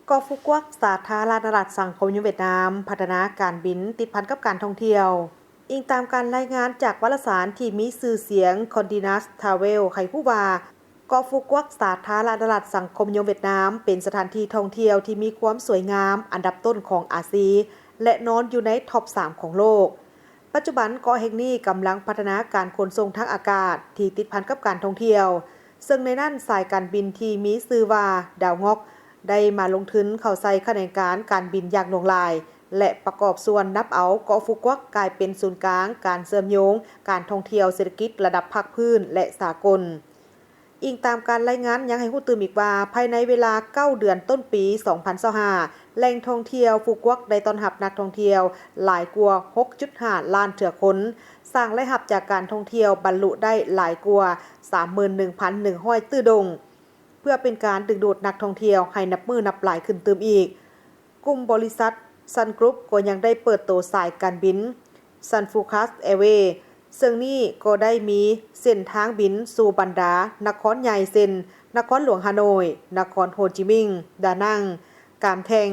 กอฟุกวักสาธารณรัฐสังคมเวียดนามพัฒนาการบินติดพันกับการท่องเที่ยวอิงตามการรายงานจากวารสารที่มีชื่อเสียง Continuous Travel ไขผู้ว่ากอฟุกวักสาธารณรัฐสังคมเวียดนามเป็นสถานที่ท่องเที่ยวที่มีความสวยงามอันดับต้นของอาเซียนและนอนอยู่ในท็อป 3 ของโลกปัจจุบันเกาะแห่งนี้กำลังพัฒนาการขนส่งทางอากาศที่ติดพันกับการท่องเที่ยวซึ่งในนั้นสายการบินที่มีชื่อว่าดาวงอกได้มาลงทุนเข้าใส่แขนงการบินอย่างหลวงหลายและประกอบส่วนนับเอาเกาะฟุกวักกลายเป็นศูนย์กลางการเชื่อมโยงการท่องเที่ยวเศรษฐกิจระดับภาคพื้นและสากลอิงตามการรายงานยังให้ฮู้ตื่มอีกว่าภายในเวลา9เดือนต้นปี 2025แหล่งท่องเที่ยวฟุกวักได้ต้อนรับนักท่องเที่ยวหลายกว่า 6.5 ล้านเถื่อคนสร้างรายรับจากการท่องเที่ยวบรรลุได้หลายกว่า 31,100 ตื้อดงเพื่อเป็นการดึงดูดนักท่องเที่ยวให้นับมือนับหลายขึ้นเติมอีกกลุ่มบริษัท Sun Group ก็ยังได้เปิดตัวสายการบิน Sun Focus Airways ซึ่งนี่ก็ได้มีเส้นทางบินสู่บรรดานครใหญ่เช่นนครหลวงฮานอยนครโฮจิมินห์ดานังกามแทง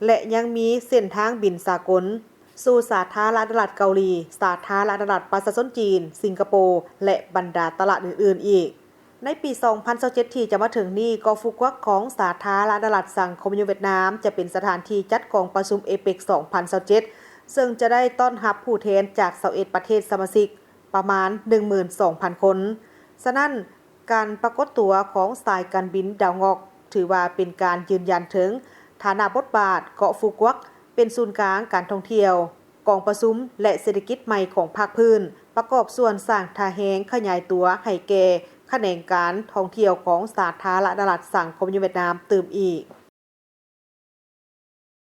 และยังมีเส้นทางบินสากลสู่สาธารณรัฐเกาหลีสาธารณรัฐประชาชนจีนสิงคโปร์และบรรดาตลาดอื่นๆอีกในปี 2027 ที่จะมาถึงนี้เกาะฟุกวักของสาธารณรัฐสังคมเวียดนามจะเป็นสถานที่จัดกองประชุมเอเปก 2027 ซึ่งจะได้ต้อนรับผู้แทนจาก21ประเทศสมาชิกประมาณ 12,000 คนฉะนั้นการปรากฏตัวของสายการบินดาวงอกถือว่าเป็นการยืนยันถึงฐานะบทบาทเกาะฟุกวักเป็นศูนย์กลางการท่องเที่ยวกองประชุมและเศรษฐกิจใหม่ของภาคพื้นประกอบส่วนสร้างท่าแฮงขยายตัวให้แก่แขนงการท่องเที่ยวของสาธารณรัฐสังคมเวียดนามเติมอีก